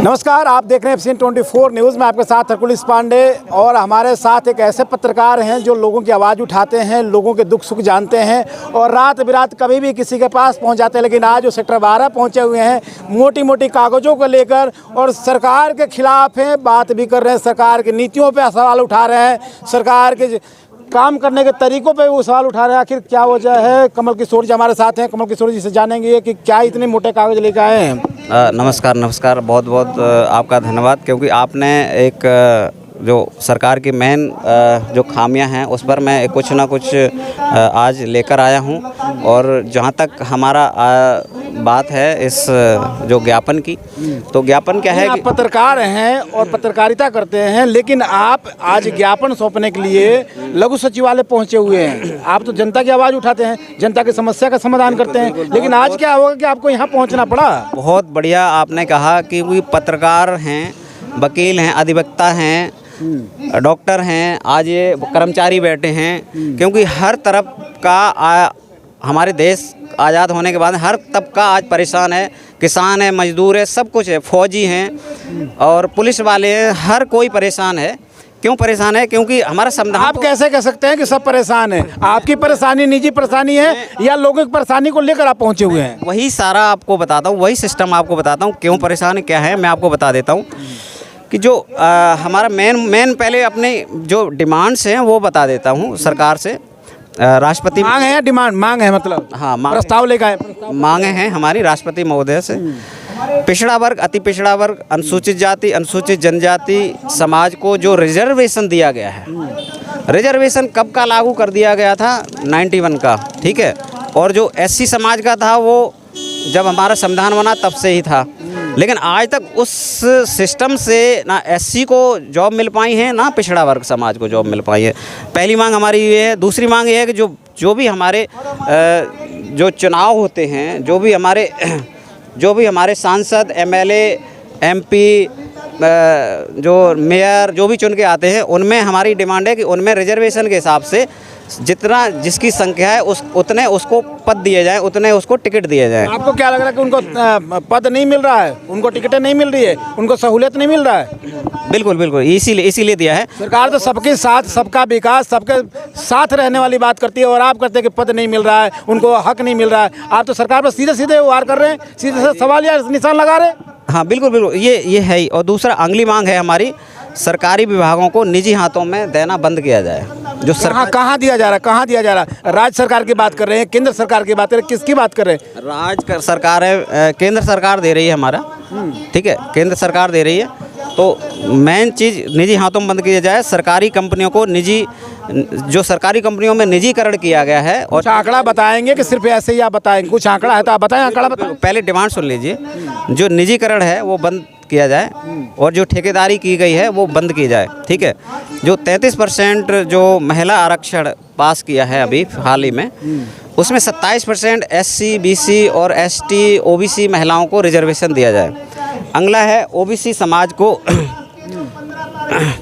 नमस्कार, आप देख रहे हैं एफसीएन 24 न्यूज़ में आपके साथ हरकुलिस पांडे। और हमारे साथ एक ऐसे पत्रकार हैं जो लोगों की आवाज़ उठाते हैं, लोगों के दुख सुख जानते हैं और रात बिरात कभी भी किसी के पास पहुंच जाते हैं। लेकिन आज वो सेक्टर 12 पहुंचे हुए हैं मोटी मोटी कागज़ों को लेकर और सरकार के खिलाफ हैं, बात भी कर रहे हैं, सरकार की नीतियों पर सवाल उठा रहे हैं, सरकार के काम करने के तरीकों पे वो सवाल उठा रहे हैं। आखिर क्या वजह है? कमल किशोर जी हमारे साथ हैं। कमल किशोर जी से जानेंगे कि क्या इतने मोटे कागज़ लेकर आए हैं। नमस्कार, बहुत बहुत आपका धन्यवाद, क्योंकि आपने एक जो सरकार की मेन जो खामियां हैं उस पर मैं कुछ ना कुछ आज लेकर आया हूं। और जहां तक हमारा बात है इस जो ज्ञापन की, तो ज्ञापन क्या है आप पत्रकार हैं और पत्रकारिता करते हैं, लेकिन आप आज ज्ञापन सौंपने के लिए लघु सचिवालय पहुंचे हुए हैं। आप तो जनता की आवाज़ उठाते हैं, जनता की समस्या का समाधान करते हैं, लेकिन आज क्या होगा कि आपको यहाँ पहुँचना पड़ा? बहुत बढ़िया आपने कहा कि वो पत्रकार हैं, वकील हैं, अधिवक्ता हैं, डॉक्टर हैं, आज ये कर्मचारी बैठे हैं, क्योंकि हर तरफ का हमारे देश आज़ाद होने के बाद हर तबका आज परेशान है। किसान है, मजदूर है, सब कुछ है, फौजी हैं और पुलिस वाले हैं, हर कोई परेशान है। क्यों परेशान है? क्योंकि हमारा संविधान। आप कैसे कह सकते हैं कि सब परेशान है? आपकी परेशानी निजी परेशानी है या लोगों की परेशानी को लेकर आप पहुंचे हुए हैं? वही सारा आपको बताता हूँ, वही सिस्टम आपको बताता हूँ, क्यों परेशान क्या है मैं आपको बता देता हूँ। कि जो हमारा मेन पहले अपने जो डिमांड्स हैं वो बता देता हूँ सरकार से। राष्ट्रपति मांग है या डिमांड? मांग है मतलब? हाँ, प्रस्ताव लेकर आए। मांगे हैं हमारी राष्ट्रपति महोदय से। पिछड़ा वर्ग, अति पिछड़ा वर्ग, अनुसूचित जाति, अनुसूचित जनजाति समाज को जो रिजर्वेशन दिया गया है, रिजर्वेशन कब का लागू कर दिया गया था? 91 का, ठीक है। और जो एससी समाज का था वो जब हमारा संविधान बना तब से ही था। लेकिन आज तक उस सिस्टम से ना एससी को जॉब मिल पाई है, ना पिछड़ा वर्ग समाज को जॉब मिल पाई है। पहली मांग हमारी ये है। दूसरी मांग ये है कि जो भी हमारे जो चुनाव होते हैं, जो भी हमारे सांसद, एमएलए, एमपी, जो मेयर जो भी चुन के आते हैं, उनमें हमारी डिमांड है कि उनमें रिजर्वेशन के हिसाब से जितना जिसकी संख्या है उतने उसको पद दिए जाएं, उतने उसको टिकट दिए जाएं। आपको क्या लग रहा है कि उनको पद नहीं मिल रहा है, उनको टिकटें नहीं मिल रही है, उनको सहूलियत नहीं मिल रहा है? बिल्कुल इसीलिए दिया है। सरकार तो सबके साथ, सबका विकास, सबके साथ रहने वाली बात करती है और आप कहते हैं कि पद नहीं मिल रहा है, उनको हक नहीं मिल रहा है। आप तो सरकार पर सीधे वार कर रहे हैं, सीधे से सवाल या निशान लगा रहे हैं। हाँ बिल्कुल ये है ही। और दूसरा अगली मांग है हमारी, सरकारी विभागों को निजी हाथों में देना बंद किया जाए। जो सरकार कहाँ दिया जा रहा है? कहाँ दिया जा रहा है? राज्य सरकार की बात कर रहे हैं, केंद्र सरकार की बात कर रहे हैं, किसकी बात कर रहे हैं? राज्य सरकार है, केंद्र सरकार दे रही है हमारा, ठीक है, केंद्र सरकार दे रही है। तो मेन चीज़ निजी हाथों में बंद किया जाए। सरकारी कंपनियों को जो सरकारी कंपनियों में निजीकरण किया गया है। और आंकड़ा बताएंगे कि सिर्फ ऐसे ही आप बताएंगे? कुछ आंकड़ा है तो आप बताएं, आंकड़ा बताएं। पहले डिमांड सुन लीजिए। जो निजीकरण है वो बंद किया जाए और जो ठेकेदारी की गई है वो बंद की जाए, ठीक है। जो 33% जो महिला आरक्षण पास किया है अभी हाल ही में, उसमें 27% एससी, बीसी और एसटी, ओबीसी महिलाओं को रिजर्वेशन दिया जाए। अगला है ओबीसी समाज को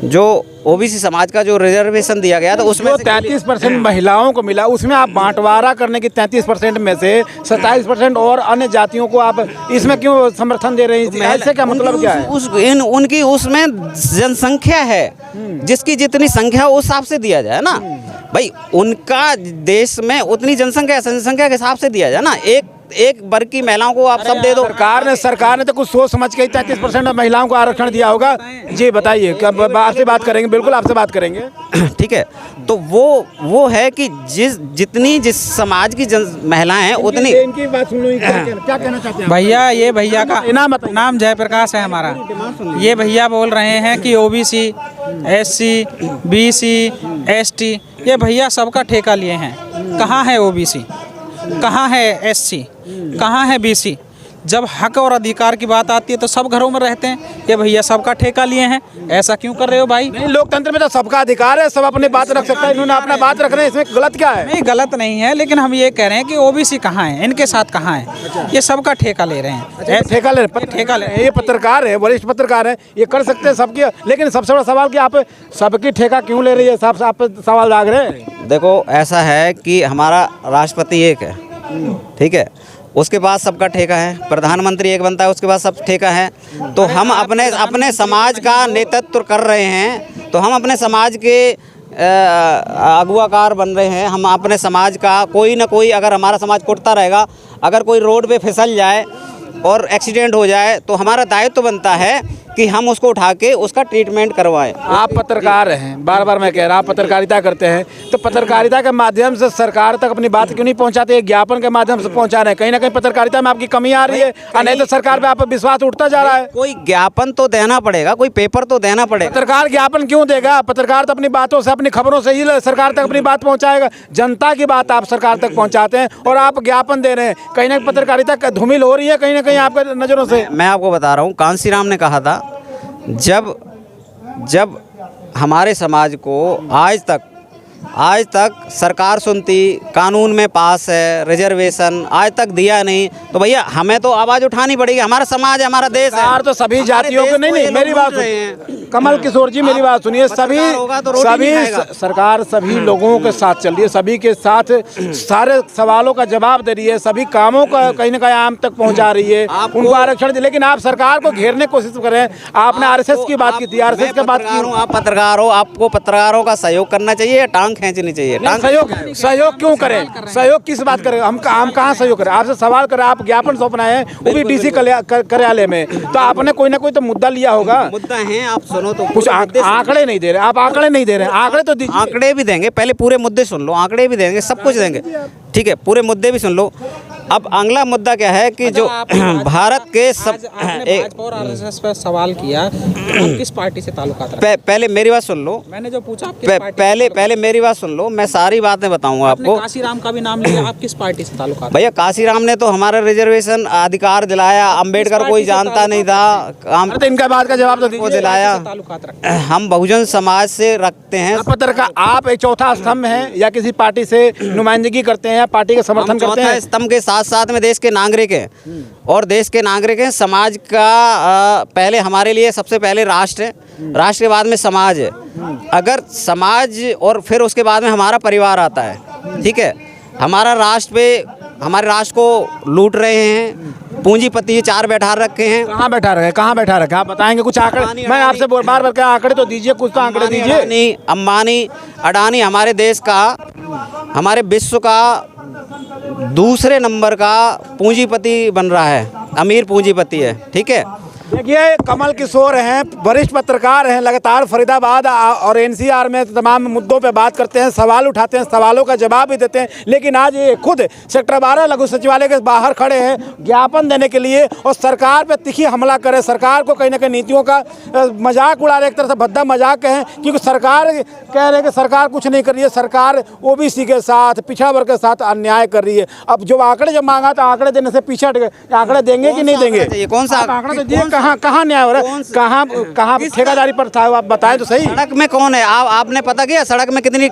जो ओबीसी समाज का जो रिजर्वेशन दिया गया था उसमें 33% महिलाओं को मिला, उसमें आप बांटवारा करने की 33% में से 27% और अन्य जातियों को आप इसमें क्यों समर्थन दे रहे हैं? ऐसे का मतलब क्या है? उनकी उसमें जनसंख्या है, जिसकी जितनी संख्या उस हिसाब से दिया जाए ना भाई। उनका देश में उतनी जनसंख्या के हिसाब से दिया जाए ना। एक वर्ग की महिलाओं को आप सब दे दो। सरकार ने तो कुछ सोच समझ के 33% महिलाओं को आरक्षण दिया होगा। जी बताइए, कब आपसे बात करेंगे? बिल्कुल आपसे बात करेंगे, ठीक है। तो वो है कि जिस समाज की महिलाएं हैं उतनी। इनकी बात सुन लो, क्या कहना चाहते हैं भैया? ये भैया का नाम जयप्रकाश है हमारा। ये भैया बोल रहे हैं कि ओबीसी, एससी, बीसी, एसटी, ये भैया सबका ठेका लिए हैं। कहाँ है ओबीसी, कहाँ है एससी, कहाँ है बीसी? जब हक और अधिकार की बात आती है तो सब घरों में रहते हैं। ये भैया सबका ठेका लिए हैं। ऐसा क्यों कर रहे हो भाई? नहीं, लोकतंत्र में तो सबका अधिकार है, सब अपनी बात रख सकता है। इन्होंने अपना बात रख रहे हैं, इसमें गलत क्या है? नहीं, गलत नहीं है, लेकिन हम ये कह रहे हैं कि ओबीसी कहाँ है, इनके साथ कहाँ है? ये सबका ठेका ले रहे हैं। ठेका ले ये पत्रकार है, वरिष्ठ पत्रकार है, ये कर सकते हैं सबकी। लेकिन सबसे बड़ा सवाल कि आप सबकी ठेका क्यों ले रही है? साहब आप सवाल दाग रहे हैं। देखो, ऐसा है कि हमारा राष्ट्रपति एक है, ठीक है, उसके बाद सबका ठेका है, प्रधानमंत्री एक बनता है उसके बाद सब ठेका है। तो हम अपने समाज का नेतृत्व कर रहे हैं, तो हम अपने समाज के अगुवाकार बन रहे हैं। हम अपने समाज का कोई ना कोई, अगर हमारा समाज कुटता रहेगा, अगर कोई रोड पे फिसल जाए और एक्सीडेंट हो जाए तो हमारा दायित्व बनता है कि हम उसको उठा के उसका ट्रीटमेंट करवाएं। आप पत्रकार हैं, बार बार मैं कह रहा हूँ, आप पत्रकारिता करते हैं, तो पत्रकारिता के माध्यम से सरकार तक अपनी बात क्यों नहीं पहुंचाते? ज्ञापन के माध्यम से पहुंचा रहे हैं। कहीं ना कहीं पत्रकारिता में आपकी कमी आ रही है, और नहीं तो सरकार पे आप विश्वास उठता जा रहा है। कोई ज्ञापन तो देना पड़ेगा, कोई पेपर तो देना पड़ेगा। पत्रकार ज्ञापन क्यों देगा? पत्रकार तो अपनी बातों से, अपनी खबरों से ही सरकार तक अपनी बात पहुंचाएगा। जनता की बात आप सरकार तक पहुंचाते हैं और आप ज्ञापन दे रहे हैं। कहीं ना कहीं पत्रकारिता धूमिल हो रही है, कहीं ना कहीं आपके नज़रों से। मैं आपको बता रहा हूँ, कांसीराम ने कहा था, जब हमारे समाज को आज तक सरकार सुनती, कानून में पास है, रिजर्वेशन आज तक दिया नहीं, तो भैया हमें तो आवाज़ उठानी पड़ेगी। हमारा समाज है, हमारा देश है। सरकार तो सभी जातियों को, नहीं मेरी बात सुनिए, कमल किशोर जी मेरी बात सुनिए, सभी सरकार सभी लोगों के साथ चल रही है, सभी के साथ सारे सवालों का जवाब दे रही है, सभी कामों का कहीं ना कहीं आम तक पहुंचा रही है, उनको आरक्षण दे। लेकिन आप सरकार को घेरने की कोशिश कर रहे हैं। आपने आरएसएस की बात की थी, आरएसएस की बात की। आप पत्रकार हो, आपको पत्रकारों का सहयोग करना चाहिए, टांग खींचनी चाहिए। सहयोग क्यों करें? सहयोग किस बात करें? हम कहाँ सहयोग करें? आपसे सवाल करें, आप ज्ञापन सौंपना है, वो भी डीसी कार्यालय में, तो आपने कोई ना कोई तो मुद्दा लिया होगा। मुद्दा है, आप सुनो तो। कुछ आंकड़े नहीं दे रहे, आप आंकड़े नहीं दे रहे हैं। आंकड़े तो दीजिए। आंकड़े भी देंगे, पहले पूरे मुद्दे सुन लो, आंकड़े भी देंगे, सब कुछ देंगे, ठीक है, पूरे मुद्दे भी सुन लो। अब अगला मुद्दा क्या है कि जो भारत के सब भाजपा और आरएसएस पर सवाल किया, आप किस पार्टी से ताल्लुकात रखते हैं? पहले मेरी बात सुन लो। मैंने जो पूछा आप किस पार्टी पहले मेरी बात सुन लो, मैं सारी बातें बताऊंगा आपको। काशीराम का भी नाम लिया, आप किस पार्टी से ताल्लुकात? भैया काशीराम ने तो हमारा रिजर्वेशन अधिकार दिलाया, अंबेडकर कोई जानता नहीं था, तो इनका बात का जवाब तो दीजिए। दिलाया। ताल्लुकात रखते हैं? हम बहुजन समाज से रखते हैं। पत्रकार आप एक चौथा स्तंभ हैं या किसी पार्टी से नुमाइंदगी करते हैं, पार्टी का समर्थन करते हैं? स्तंभ के साथ साथ में देश के नागरिक हैं, और देश के नागरिक हैं। समाज का पहले हमारे लिए सबसे पहले राष्ट्र है, राष्ट्र के बाद में समाज है। अगर समाज और फिर उसके बाद में हमारा परिवार आता है, ठीक है। हमारे राष्ट्र को लूट रहे हैं, पूंजीपति चार बैठा रखे हैं। कहाँ बैठा रखे? आप बताएंगे कुछ आंकड़े? मैं आपसे बार बार क्या आंकड़े तो दीजिए, कुछ तो आंकड़े दीजिए। अंबानी अडानी हमारे देश का, हमारे विश्व का दूसरे नंबर का पूंजीपति बन रहा है, अमीर पूंजीपति है, ठीक है। देखिए, कमल किशोर हैं, वरिष्ठ पत्रकार हैं, लगातार फरीदाबाद और एनसीआर में तमाम मुद्दों पे बात करते हैं, सवाल उठाते हैं, सवालों का जवाब भी देते हैं। लेकिन आज ये खुद सेक्टर 12 लघु सचिवालय के बाहर खड़े हैं ज्ञापन देने के लिए, और सरकार पे तीखी हमला करे, सरकार को कहीं ना कहीं नीतियों का मजाक उड़ा रहे, एक तरह से भद्दा मजाक है। क्योंकि सरकार कह रहे हैं कि सरकार कुछ नहीं कर रही है, सरकार ओबीसी के साथ, पिछड़ा वर्ग के साथ अन्याय कर रही है। अब जो आंकड़े जब मांगा तो आंकड़े देने से पीछे हट गए। आंकड़े देंगे कि नहीं देंगे? कौन सा आंकड़ा तो दिए? कहाँ न्याय हो रहा है? कहाँ ठेकेदारी पर था? आप बताएं तो सही। सड़क में कौन है? आपने पता किया सड़क में कितनी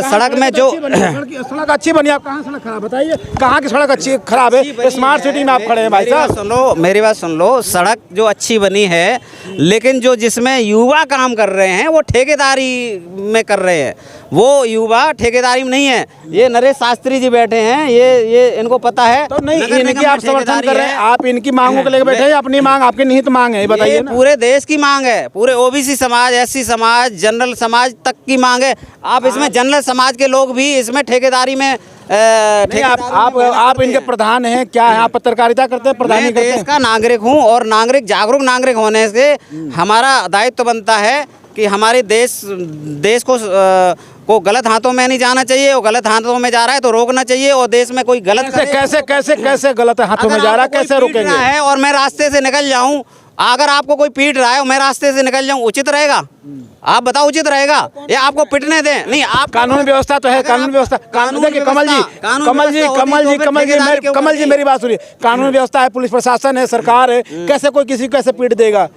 सड़क में जो सड़क अच्छी बनी, आप कहाँ सड़क खराब? बताइए, कहाँ की सड़क अच्छी खराब है? स्मार्ट सिटी में आप खड़े हैं भाई साहब। सुनो, मेरी बात सुन लो। सड़क जो अच्छी बनी है, लेकिन जो जिसमें युवा काम कर रहे हैं वो ठेकेदारी में कर रहे हैं। वो युवा ठेकेदारी में नहीं है। ये नरेश शास्त्री जी बैठे हैं, ये इनको पता है। तो नहीं, इनकी आप समर्थन कर रहे हैं? आप इनकी मांगों को लेकर बैठे हैं? अपनी मांग, आपकी निहित मांग है, बताइए ना। पूरे देश की मांग है, पूरे ओबीसी समाज, एससी समाज, जनरल समाज तक की मांग है। आप इसमें जनरल समाज के लोग भी इसमें ठेकेदारी में आप इनके प्रधान हैं क्या है? आप पत्रकारिता करते हैं, प्रधानी करते हैं? देश का नागरिक हूं, और जागरूक नागरिक होने से हमारा दायित्व बनता है कि हमारे देश को गलत हाथों में नहीं जाना चाहिए। वो गलत हाथों में जा रहा है तो रोकना चाहिए, और देश में कोई गलत कैसे गलत हाथों में जा रहा है? कैसे रोकेंगे? है और मैं रास्ते से निकल जाऊं, अगर आपको कोई पीट रहा है और मैं रास्ते से निकल जाऊं, उचित रहेगा? आप बताओ, उचित रहेगा या आपको पिटने दें? नहीं, आप कानून व्यवस्था तो है, कानून व्यवस्था। देखिए कमल जी मेरी बात सुनिए। कानून व्यवस्था है, पुलिस प्रशासन है, सरकार है, कैसे कोई किसी को कैसे पीट देगा?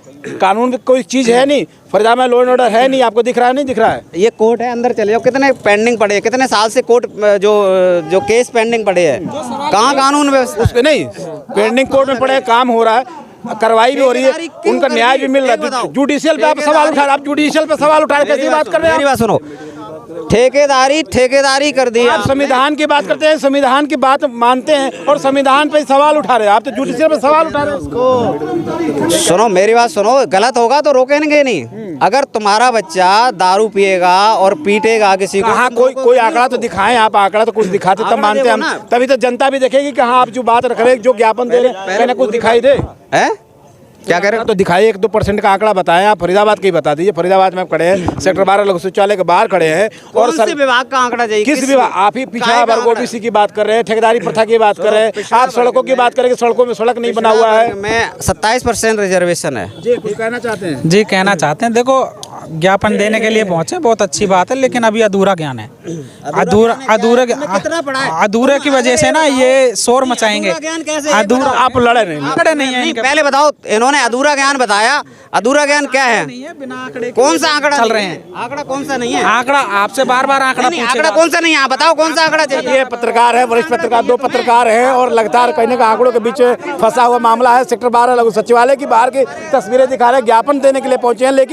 कानून कोई चीज है नहीं, फरीदाबाद में लॉ एंड ऑर्डर है नहीं। आपको दिख रहा है? नहीं दिख रहा है? ये कोर्ट है, अंदर चले जाओ। कितने पेंडिंग पड़े हैं, कितने साल से कोर्ट जो केस पेंडिंग पड़े हैं, कहाँ कानून व्यवस्था? उस पे नहीं, पेंडिंग कोर्ट में पड़े, काम हो रहा है, कार्रवाई भी हो रही है, उनका न्याय भी मिल रहा है। जुडिशियल पे आप सवाल उठा रहे हैं, आप जुडिशियल पे सवाल उठा रहे, कैसी बात कर रहे हैं? मेरी बात सुनो, ठेकेदारी कर दी आप संविधान की बात करते हैं, संविधान की बात मानते हैं और संविधान पे सवाल उठा रहे हैं। आप तो जुडिशियल पे सवाल उठा रहे हैं उसको। सुनो मेरी बात सुनो, गलत होगा तो रोकेंगे नहीं। अगर तुम्हारा बच्चा दारू पिएगा और पीटेगा किसी को, कहाँ कोई आंकड़ा तो दिखाएं आप, आंकड़ा तो कुछ दिखाते तब मानते हैं हम, तभी तो जनता भी देखेगी कि हाँ आप जो बात रख रहे हैं, जो ज्ञापन दे रहे हैं, मैंने कुछ दिखाई दे। हैं क्या कह रहे हो? तो दिखाइए 1-2% का आंकड़ा बताएं आप। फरीदाबाद का ही बता दीजिए। फरीदाबाद में आप खड़े हैं, सेक्टर 12 लघु शौचालय के बाहर खड़े हैं और कौन से विभाग का आंकड़ा चाहिए? किस विभाग? आप ही पिछड़ा वर्ग ओबीसी की बात कर रहे हैं, ठेकेदारी प्रथा की बात कर रहे हैं, आप सड़कों की बात करें, सड़कों में सड़क नहीं बना हुआ है। मैं 27% रिजर्वेशन है जी कुछ कहना चाहते हैं? जी कहना चाहते हैं, देखो ज्ञापन देने के लिए पहुंचे, बहुत अच्छी बात है, लेकिन अभी अधूरा ज्ञान है। अधूरे की वजह से ना ये शोर मचाएंगे। अधूरा आप लड़े नहीं है। पहले बताओ, इन्होंने अधूरा ज्ञान बताया। अधूरा ज्ञान क्या है? कौन सा आंकड़ा चल रहे हैं? आंकड़ा कौन सा नहीं है? आंकड़ा आपसे बार-बार आंकड़ा आंकड़ा कौन सा नहीं है? बताओ कौन सा आंकड़ा चाहिए? ये पत्रकार है, वरिष्ठ पत्रकार, 2 पत्रकार हैं और लगातार कहीं ना आंकड़ों के बीच फंसा हुआ मामला है। सेक्टर 12 लघु सचिवालय की बाहर की तस्वीरें दिखा रहे हैं, ज्ञापन देने के लिए पहुंचे हैं, लेकिन